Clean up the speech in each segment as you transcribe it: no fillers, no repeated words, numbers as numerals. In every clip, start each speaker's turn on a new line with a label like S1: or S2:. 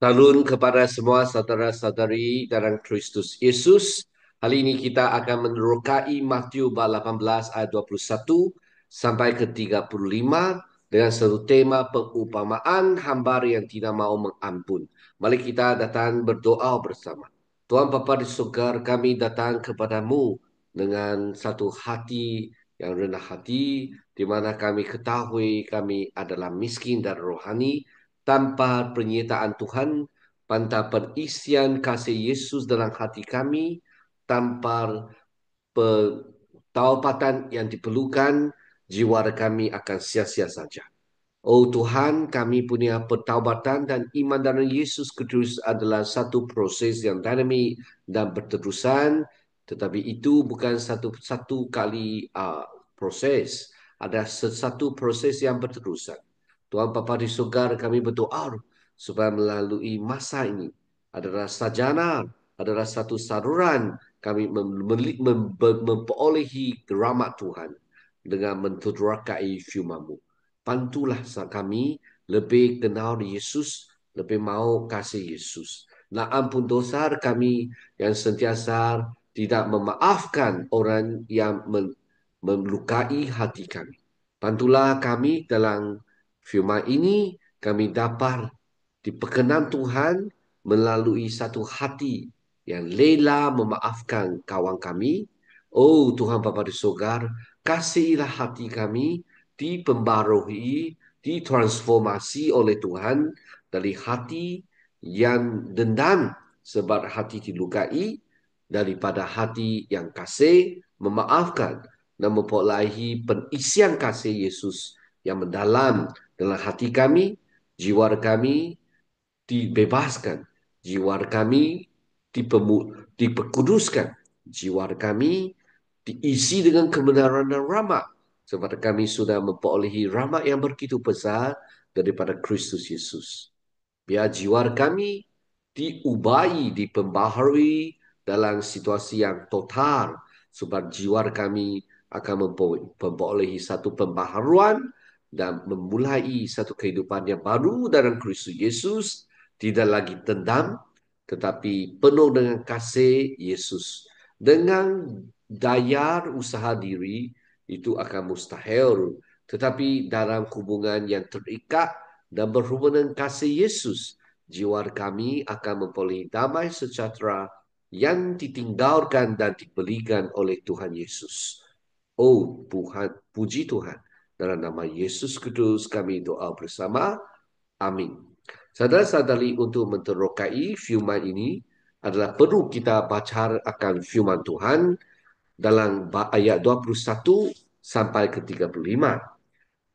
S1: Salam kepada semua saudara-saudari dalam Kristus Yesus. Hari ini kita akan menerokai Matius bab 18 ayat 21 sampai ke 35 dengan satu tema pengumpamaan hamba yang tidak mau mengampun. Mari kita datang berdoa bersama. Tuhan Bapa di surga, kami datang kepadamu dengan satu hati yang rendah hati, di mana kami ketahui kami adalah miskin dan rohani, tanpa pernyataan Tuhan, tanpa perisian kasih Yesus dalam hati kami, tanpa taubatan yang diperlukan, jiwa kami akan sia-sia saja. Oh Tuhan, kami punya pertaubatan dan iman dalam Yesus Kristus adalah satu proses yang dinamik dan berterusan, tetapi itu bukan satu kali proses. Ada satu proses yang berterusan. Tuhan Bapa di surga, kami berdoa supaya melalui masa ini adalah sajana, adalah satu saluran kami memperolehi rahmat Tuhan dengan menterakai firman-Mu. Bantulah kami lebih kenal Yesus, lebih mau kasih Yesus. Nak ampun dosa kami yang sentiasa tidak memaafkan orang yang melukai hati kami. Bantulah kami dalam firman ini, kami dapat diperkenan Tuhan melalui satu hati yang rela memaafkan kawan kami. Oh Tuhan Bapa di surga, kasihilah hati kami dipengaruhi, ditransformasi oleh Tuhan dari hati yang dendam sebab hati dilukai daripada hati yang kasih memaafkan dan memperolehi pengisian kasih Yesus yang mendalam dalam hati kami, jiwa kami dibebaskan, jiwa kami diperkuduskan, jiwa kami diisi dengan kebenaran dan rahmat, sebab kami sudah memperolehi rahmat yang begitu besar daripada Kristus Yesus. Biar jiwa kami diubahi, diperbaharui dalam situasi yang total, sebab jiwa kami akan memperolehi satu pembaharuan dan memulai satu kehidupan yang baru dalam Kristus Yesus, tidak lagi dendam, tetapi penuh dengan kasih Yesus. Dengan daya usaha diri, itu akan mustahil. Tetapi dalam hubungan yang terikat dan berhubungan kasih Yesus, jiwa kami akan memperoleh damai sejahtera yang ditinggalkan dan diberikan oleh Tuhan Yesus. Oh Tuhan, puji Tuhan. Dalam nama Yesus Kristus kami doa bersama. Amin. Saudara-saudari, untuk menterokai firman ini adalah perlu kita baca akan firman Tuhan dalam ayat 21 sampai ke 35.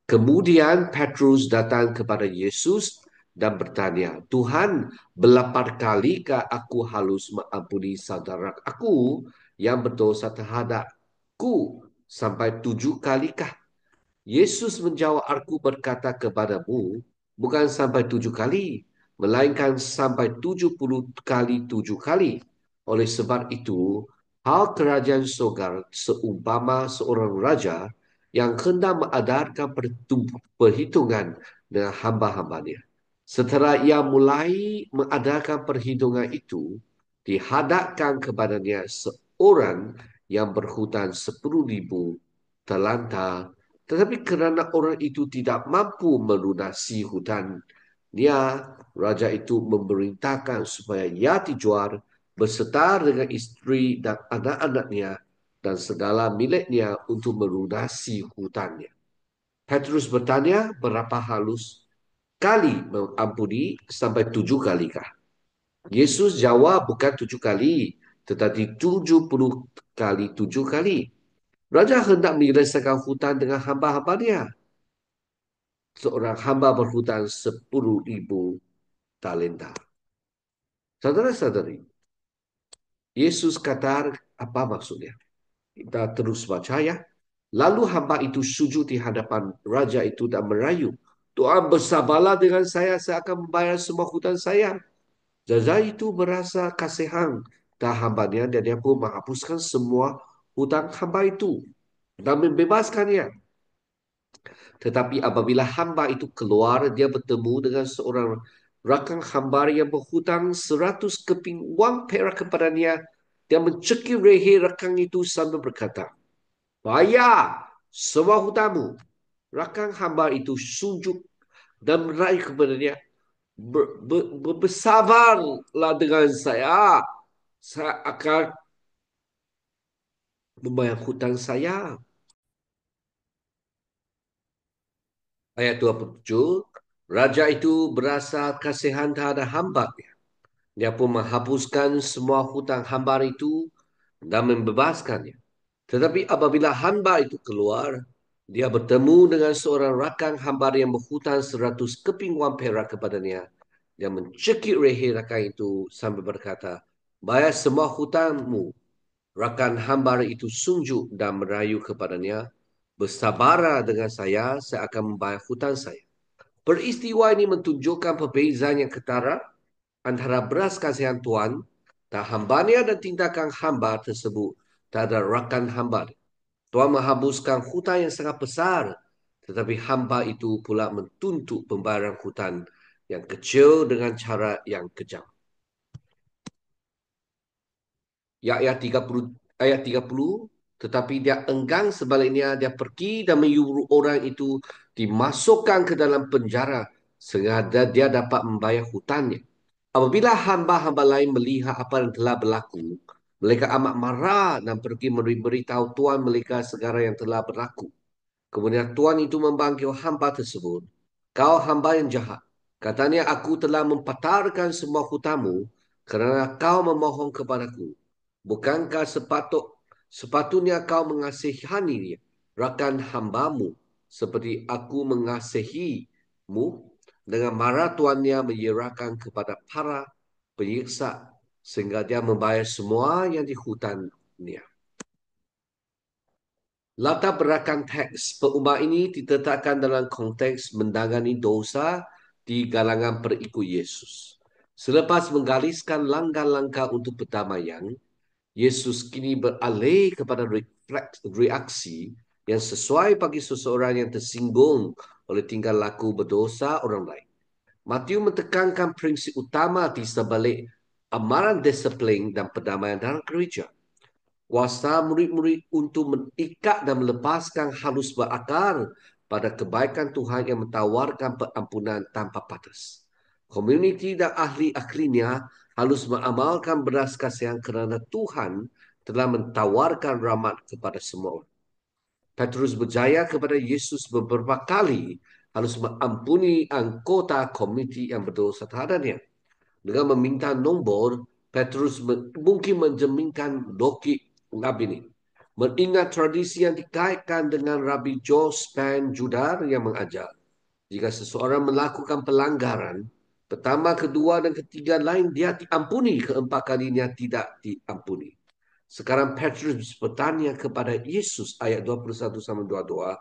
S1: Kemudian Petrus datang kepada Yesus dan bertanya, Tuhan, berapa kalikah aku harus mengampuni saudara aku yang berdosa terhadapku? Sampai 7 kalikah? Yesus menjawab, aku berkata kepadamu, bukan sampai 7 kali, melainkan sampai 70 kali 7 kali. Oleh sebab itu, hal kerajaan surga seumpama seorang raja yang hendak mengadakan perhitungan dengan hamba-hambanya. Setelah ia mulai mengadakan perhitungan itu, dihadapkan kepadanya seorang yang berhutang 10,000 talenta, tetapi kerana orang itu tidak mampu melunasi hutangnya, raja itu memerintahkan supaya ia dijual beserta dengan isteri dan anak-anaknya dan segala miliknya untuk melunasi hutangnya. Petrus bertanya, berapa halus kali mengampuni? Sampai 7 kalikah? Yesus jawab, bukan 7 kali, tetapi 70 kali 7 kali. Raja hendak menyelesaikan hutang dengan hamba-hambanya. Seorang hamba berhutang 10,000 talenta. Saudara-saudari, Yesus kata apa maksudnya? Kita terus baca ya. Lalu hamba itu sujud di hadapan raja itu dan merayu, Tuhan bersabarlah dengan saya akan membayar semua hutang saya. Raja itu merasa kasihan dan hambanya dan dia pun menghapuskan semua hutang hamba itu dan membebaskannya. Tetapi apabila hamba itu keluar, dia bertemu dengan seorang Rakan hamba yang berhutang 100 keping wang perak kepadanya. Dia mencekik leher rakan itu sambil berkata, bayar semua hutangmu. Rakan hamba itu sujud dan meraih kepadanya, bersabarlah dengan saya. Saya akan membayar hutang saya. Ayat 27, Raja itu berasa kasihan terhadap hamba. Dia pun menghapuskan semua hutang hamba itu dan membebaskannya. Tetapi apabila hamba itu keluar, dia bertemu dengan seorang rakan hamba yang berhutang 100 keping wang perak kepadanya. Dia mencekik leher rakan itu sambil berkata, bayar semua hutangmu. Rakan hamba itu sujud dan merayu kepadanya, bersabarlah dengan saya akan membayar hutang saya. Peristiwa ini menunjukkan perbezaan yang ketara antara belas kasihan Tuhan dan hambanya dan tindakan hamba tersebut terhadap rakan hamba. Tuhan menghapuskan hutang yang sangat besar, tetapi hamba itu pula menuntut pembayaran hutang yang kecil dengan cara yang kejam. Ya, ayat 30, tetapi dia enggan, sebaliknya dia pergi dan menyuruh orang itu dimasukkan ke dalam penjara sehingga dia dapat membayar hutangnya. Apabila hamba-hamba lain melihat apa yang telah berlaku, mereka amat marah dan pergi memberitahu tuan mereka segala yang telah berlaku. Kemudian tuan itu memanggil hamba tersebut. Kau hamba yang jahat. Katanya, aku telah mempatarkan semua hutangmu kerana kau memohon kepadaku. Bukankah sepatutnya kau mengasihani dia, rakan hambamu, seperti aku mengasihimu? Dengan marah tuannya menyerahkan kepada para penyiksa sehingga dia membayar semua yang dihutangnya. Latar belakang teks perubah ini ditetapkan dalam konteks menangani dosa di kalangan perikut Yesus. Selepas menggariskan langkah-langkah untuk perdamaian, Yesus kini beralih kepada reaksi yang sesuai bagi seseorang yang tersinggung oleh tingkah laku berdosa orang lain. Matius menekankan prinsip utama di sebalik amaran disiplin dan perdamaian dalam gereja. Kuasa murid-murid untuk mengikat dan melepaskan harus berakar pada kebaikan Tuhan yang mentawarkan pengampunan tanpa batas. Komuniti dan ahli-ahlinya harus mengamalkan belas kasihan kerana Tuhan telah mentawarkan rahmat kepada semua orang. Petrus berjaya kepada Yesus beberapa kali harus mengampuni anggota komuniti yang berdosa terhadapnya. Dengan meminta nombor, Petrus mungkin menjeminkan logi Nabi ini. Mengingat tradisi yang dikaitkan dengan Rabbi Jos Ben Judar yang mengajar, jika seseorang melakukan pelanggaran, pertama, kedua dan ketiga lain dia diampuni, keempat kalinya tidak diampuni. Sekarang Petrus bertanya kepada Yesus ayat 21-22,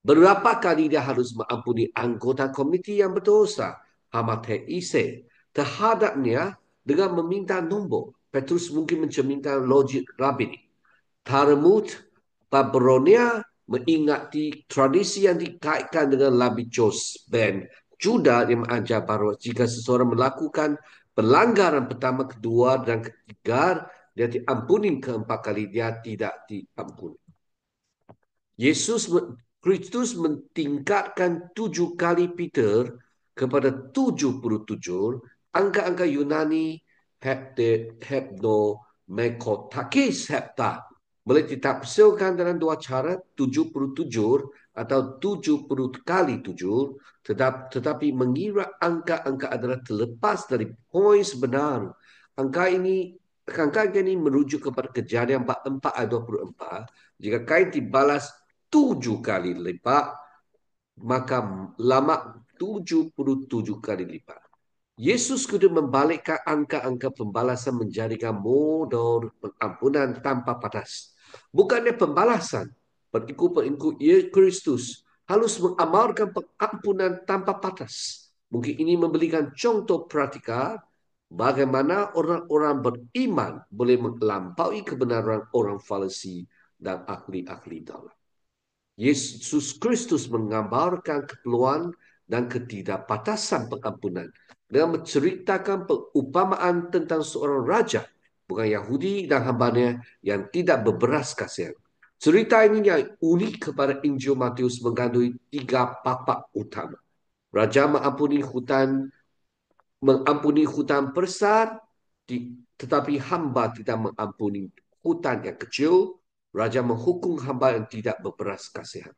S1: berapa kali dia harus mengampuni anggota komiti yang berdosa? Hamate ise terhadapnya dengan meminta nombor. Petrus mungkin mencerminkan logik rabbini. Talmud Babronia mengingati tradisi yang dikaitkan dengan Labicos Ben Juda yang mengajar bahawa jika seseorang melakukan pelanggaran pertama, kedua dan ketiga, dia diampuni, keempat kali dia tidak diampuni. Kristus mentingkatkan 7 kali Peter kepada 77. Angka-angka Yunani hepnomekotakis hepta boleh ditafsirkan dalam dua cara, 77 atau 70 kali 7, tetapi mengira angka-angka adalah terlepas dari poin sebenar. Angka ini merujuk kepada Kejadian 44 ayat 24. Jika kain dibalas 7 kali lipat, maka lama 77 kali lipat. Yesus kudu membalikkan angka-angka pembalasan menjadikan modal pengampunan tanpa batas. Bukannya pembalasan, pengikut Kristus harus mengamalkan pengampunan tanpa batas. Mungkin ini memberikan contoh praktikal bagaimana orang-orang beriman boleh melampaui kebenaran orang Farisi dan ahli-ahli daulat. Yesus Kristus menggambarkan keperluan dan ketidakbatasan pengampunan dengan menceritakan perumpamaan tentang seorang raja, bukan Yahudi dan hambanya yang tidak berberas kasihan. Cerita ini yang unik kepada Injil Matius mengandungi 3 papak utama. Raja mengampuni hutan besar, tetapi hamba tidak mengampuni hutan yang kecil. Raja menghukum hamba yang tidak berberas kasihan.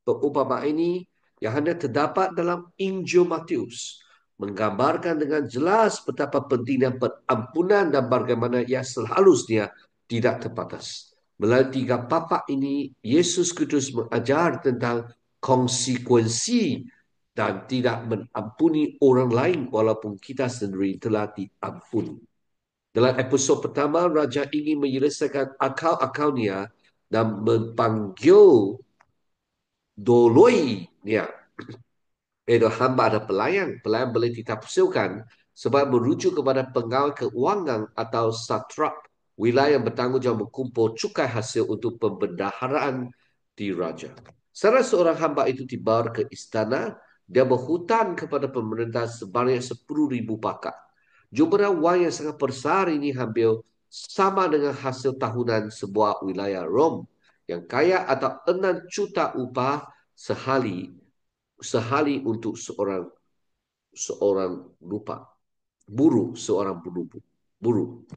S1: Perumpamaan ini yang hanya terdapat dalam Injil Matius menggambarkan dengan jelas betapa pentingnya pengampunan dan bagaimana ia seharusnya tidak terbatas. Melalui 3 papak ini, Yesus Kristus mengajar tentang konsekuensi dan tidak mengampuni orang lain walaupun kita sendiri telah diampuni. Dalam episod pertama, Raja ingin menyelesaikan akal-akalnya dan memanggil doloi dia, iaitu hamba ada pelayan. Pelayan boleh ditafsirkan sebab merujuk kepada pengawal keuangan atau satrap, wilayah yang bertanggungjawab mengumpul cukai hasil untuk pembendaharaan di raja. Salah seorang hamba itu dibawa ke istana, dia berhutang kepada pemerintah sebanyak 10,000 pakat. Jumlah wang yang sangat besar ini hampir sama dengan hasil tahunan sebuah wilayah Rom yang kaya atau 6 juta upah sehari untuk seorang buruh.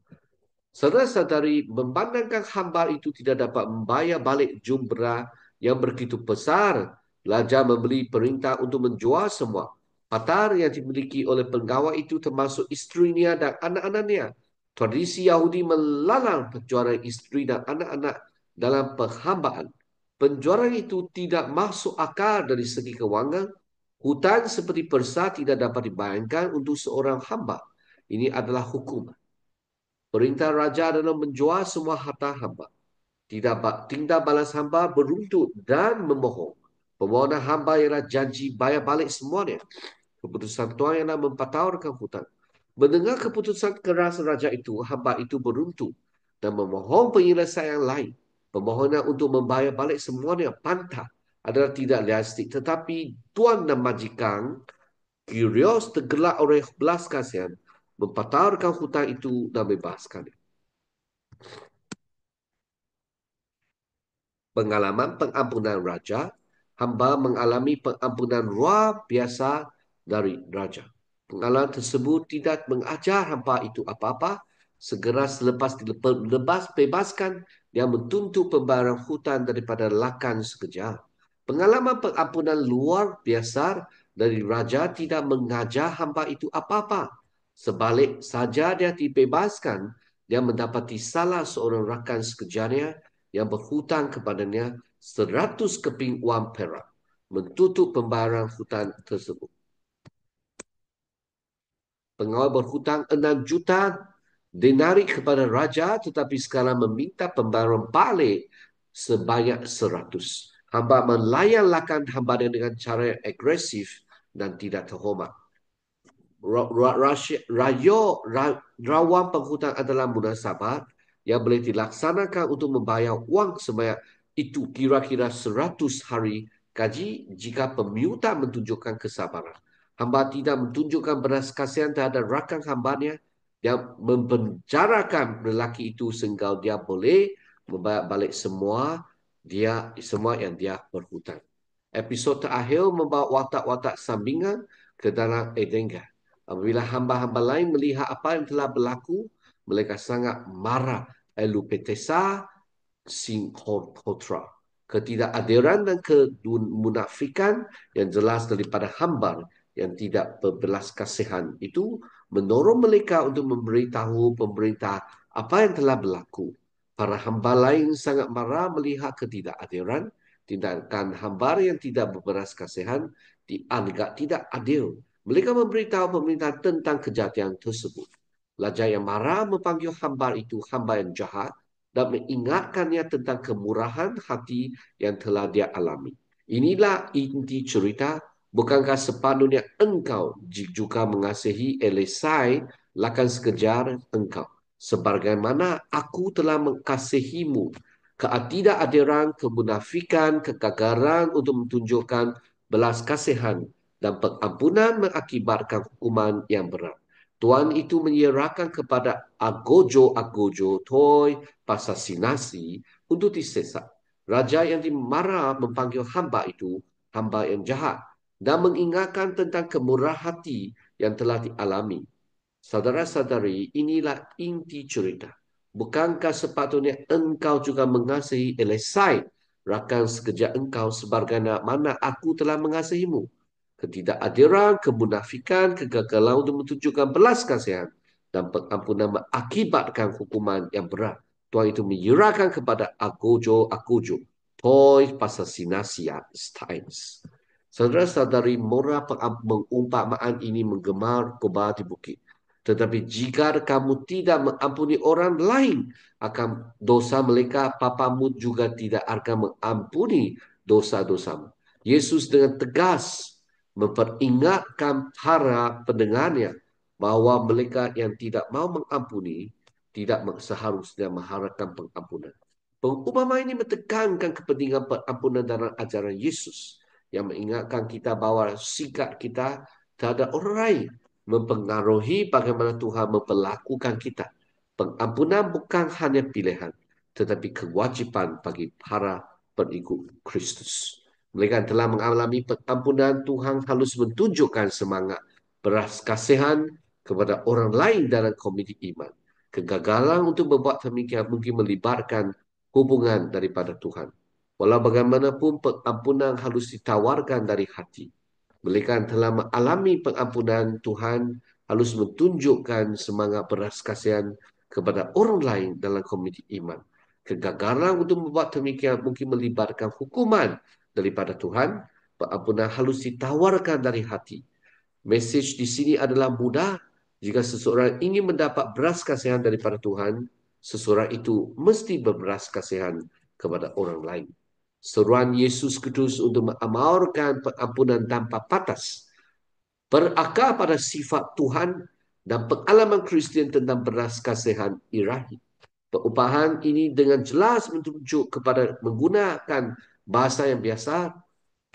S1: Saudara-saudari, memandangkan hamba itu tidak dapat membayar balik jumlah yang begitu besar, raja memberi perintah untuk menjual semua. Patar yang dimiliki oleh penggawa itu termasuk istrinya dan anak-anaknya. Tradisi Yahudi melarang penjualan istri dan anak-anak dalam perhambaan. Penjualan itu tidak masuk akal dari segi keuangan. Hutang seperti persa tidak dapat dibayangkan untuk seorang hamba. Ini adalah hukum. Perintah raja adalah menjual semua harta hamba. Tindak balas hamba beruntut dan memohon. Permohonan hamba ialah janji bayar balik semuanya. Keputusan Tuhan ialah mempatahkan hutang. Mendengar keputusan keras raja itu, hamba itu beruntut dan memohon penyelesaian lain. Permohonan untuk membayar balik semuanya pantah adalah tidak realistik. Tetapi tuan dan majikan Kyrios tergelak oleh belas kasihan, mempatahkan hutang itu dan bebaskan. Pengalaman pengampunan raja, hamba mengalami pengampunan luar biasa dari raja. Pengalaman tersebut tidak mengajar hamba itu apa-apa. Segera selepas bebaskan, dia menuntut pembayaran hutang daripada lakan sekejap. Pengalaman pengampunan luar biasa dari raja tidak mengajar hamba itu apa-apa. Sebalik saja dia dibebaskan, dia mendapati salah seorang rakan sekejarnya yang berhutang kepadanya 100 keping wang perak, menutup pembayaran hutang tersebut. Pengawal berhutang 6 juta denari kepada raja, tetapi sekarang meminta pembayaran balik sebanyak 100. Hamba melayankan hamba dengan cara yang agresif dan tidak terhormat. Rawang penghutang adalah munasabah yang boleh dilaksanakan untuk membayar wang sebanyak itu kira-kira 100 hari gaji jika pemiutang menunjukkan kesabaran. Hamba tidak menunjukkan belas kasihan terhadap rakan hambanya yang mempenjarakan lelaki itu sehingga dia boleh membayar balik semua yang dia berhutang. Episod terakhir membawa watak-watak sambingan ke dalam Edenga. Apabila hamba-hamba lain melihat apa yang telah berlaku, mereka sangat marah. Elupetesa singhotra. Ketidakadiran dan kemunafikan yang jelas daripada hamba yang tidak berbelas kasihan itu mendorong mereka untuk memberitahu pemerintah apa yang telah berlaku. Para hamba lain sangat marah melihat ketidakadiran. Tindakan hamba yang tidak berbelas kasihan dianggap tidak adil. Mereka memberitahu pemerintah tentang kejadian tersebut. Raja yang marah memanggil hamba itu hamba yang jahat dan mengingatkannya tentang kemurahan hati yang telah dia alami. Inilah inti cerita. Bukankah sepatutnya engkau juga mengasihi Elisai lakan sekejar engkau, sebagaimana aku telah mengasihimu. Ketidakadilan, kemunafikan, kegagalan untuk menunjukkan belas kasihan dan pengampunan mengakibatkan hukuman yang berat. Tuan itu menyerahkan kepada agojo-agojo toy pasasinasi untuk disesat. Raja yang dimarah memanggil hamba itu hamba yang jahat dan mengingatkan tentang kemurah hati yang telah dialami. Saudara-saudari, inilah inti cerita. Bukankah sepatutnya engkau juga mengasihi Elesai, rakan sekerja engkau sebagaimana aku telah mengasihimu? Ketidakadilan, kemunafikan, kegagalan untuk menunjukkan belas kasihan dan pengampunan mengakibatkan hukuman yang berat. Tuhan itu menyerahkan kepada agojo-agojo, toys pasasinasia times. Saudara-saudari, moral pengumpamaan ini menggemar kobar di bukit. Tetapi jika kamu tidak mengampuni orang lain akan dosa mereka, papamu juga tidak akan mengampuni dosa-dosamu. Yesus dengan tegas memperingatkan para pendengarnya bahawa mereka yang tidak mau mengampuni tidak seharusnya mengharapkan pengampunan. Pengumuman ini menekankan kepentingan pengampunan dalam ajaran Yesus yang mengingatkan kita bahawa sikap kita terhadap orang lain mempengaruhi bagaimana Tuhan memperlakukan kita. Pengampunan bukan hanya pilihan, tetapi kewajipan bagi para pengikut Kristus. Mereka telah mengalami pengampunan, Tuhan harus menunjukkan semangat beras kasihan kepada orang lain dalam komuniti iman. Kegagalan untuk membuat demikian mungkin melibatkan hubungan daripada Tuhan. Walau bagaimanapun pengampunan harus ditawarkan dari hati. Mereka telah mengalami pengampunan, Tuhan harus menunjukkan semangat beras kasihan kepada orang lain dalam komuniti iman. Kegagalan untuk membuat demikian mungkin melibatkan hukuman daripada Tuhan. Pengampunan harus ditawarkan dari hati. Mesej di sini adalah mudah. Jika seseorang ingin mendapat beras kasihan daripada Tuhan, seseorang itu mesti berberas kasihan kepada orang lain. Seruan Yesus Kristus untuk mengamalkan pengampunan tanpa batas berakar pada sifat Tuhan dan pengalaman Kristian tentang beras kasihan ilahi. Pengupahan ini dengan jelas menunjuk kepada menggunakan bahasa yang biasa,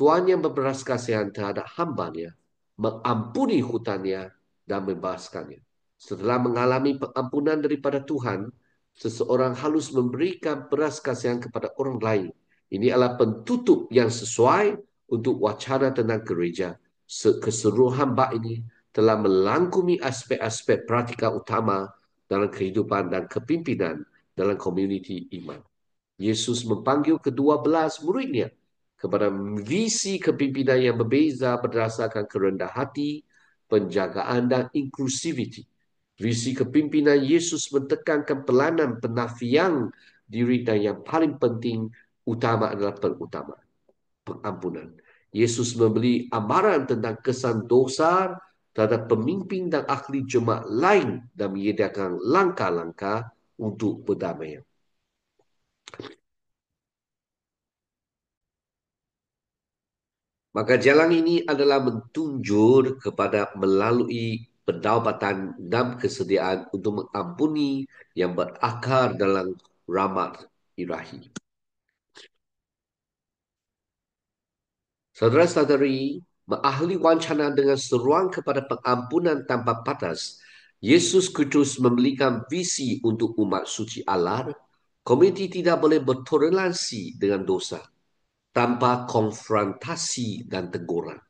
S1: Tuhan yang berberas kasihan terhadap hambanya, mengampuni hutangnya dan membebaskannya. Setelah mengalami pengampunan daripada Tuhan, seseorang harus memberikan beras kasihan kepada orang lain. Ini adalah pentutup yang sesuai untuk wacana tentang gereja. Keseluruhan bab ini telah melangkumi aspek-aspek praktikal utama dalam kehidupan dan kepimpinan dalam komuniti iman. Yesus memanggil ke-12 muridnya kepada visi kepimpinan yang berbeza berdasarkan kerendah hati, penjagaan dan inklusiviti. Visi kepimpinan Yesus mentekankan pelayanan penafian diri dan yang paling penting utama adalah pengampunan. Yesus memberi amaran tentang kesan dosa terhadap pemimpin dan ahli jemaat lain dan menyediakan langkah-langkah untuk berdamaian. Maka jalan ini adalah mentunjuk kepada melalui pendaubatan dan kesediaan untuk mengampuni yang berakar dalam rahmat ilahi. Saudara-saudari, mengahli wacana dengan seruan kepada pengampunan tanpa batas, Yesus Kristus memberikan visi untuk umat suci Allah. Komuniti tidak boleh bertoleransi dengan dosa tanpa konfrontasi dan teguran,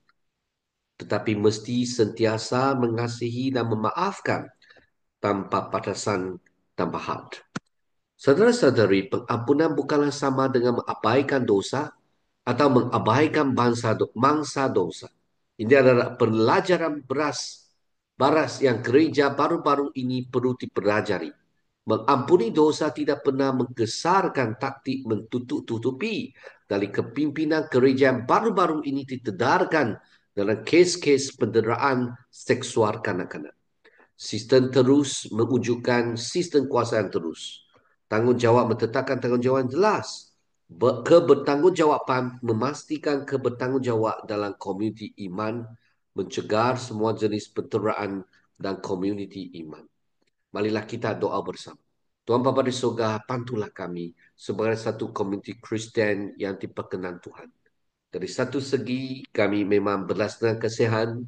S1: tetapi mesti sentiasa mengasihi dan memaafkan tanpa batasan tanpa had. Saudara-saudari, pengampunan bukanlah sama dengan mengabaikan dosa atau mengabaikan mangsa dosa. Ini adalah pelajaran baras yang gereja baru-baru ini perlu dipelajari. Mengampuni dosa tidak pernah mengesarkan taktik mentutup-tutupi dari kepimpinan gereja yang baru-baru ini ditedarkan dalam kes-kes penderaan seksual kanak-kanak. Sistem terus mewujudkan sistem kuasa yang terus. Tanggungjawab menetapkan tanggungjawab yang jelas. Kebertanggungjawaban memastikan kebertanggungjawab dalam komuniti iman, mencegah semua jenis penteraan dan komuniti iman. Marilah kita doa bersama. Tuhan Bapa di surga, bantulah kami sebagai satu komuniti Kristen yang diperkenan Tuhan. Dari satu segi, kami memang berlasna kasihan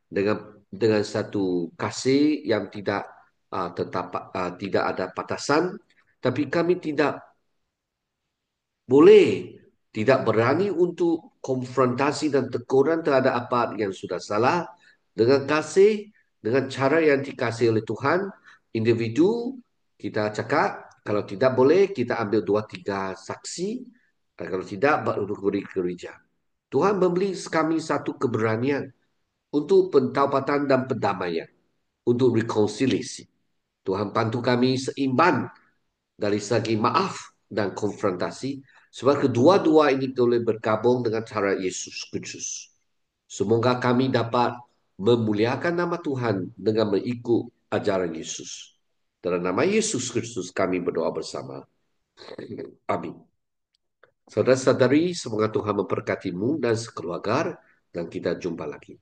S1: dengan satu kasih yang tidak ada batasan, tapi kami tidak boleh tidak berani untuk konfrontasi dan teguran terhadap apa yang sudah salah dengan kasih, dengan cara yang dikasih oleh Tuhan. Individu kita cakap, kalau tidak boleh kita ambil dua tiga saksi, dan kalau tidak baru beri gereja. Tuhan memberi kami satu keberanian untuk pentaubatan dan pendamaian, untuk rekonsiliasi. Tuhan bantu kami seimbang dari segi maaf dan konfrontasi, sebab kedua-dua ini boleh bergabung dengan cara Yesus Kristus. Semoga kami dapat memuliakan nama Tuhan dengan mengikut ajaran Yesus. Dalam nama Yesus Kristus kami berdoa bersama. Amin. Saudara-saudari, semoga Tuhan memberkatimu dan sekeluarga, dan kita jumpa lagi.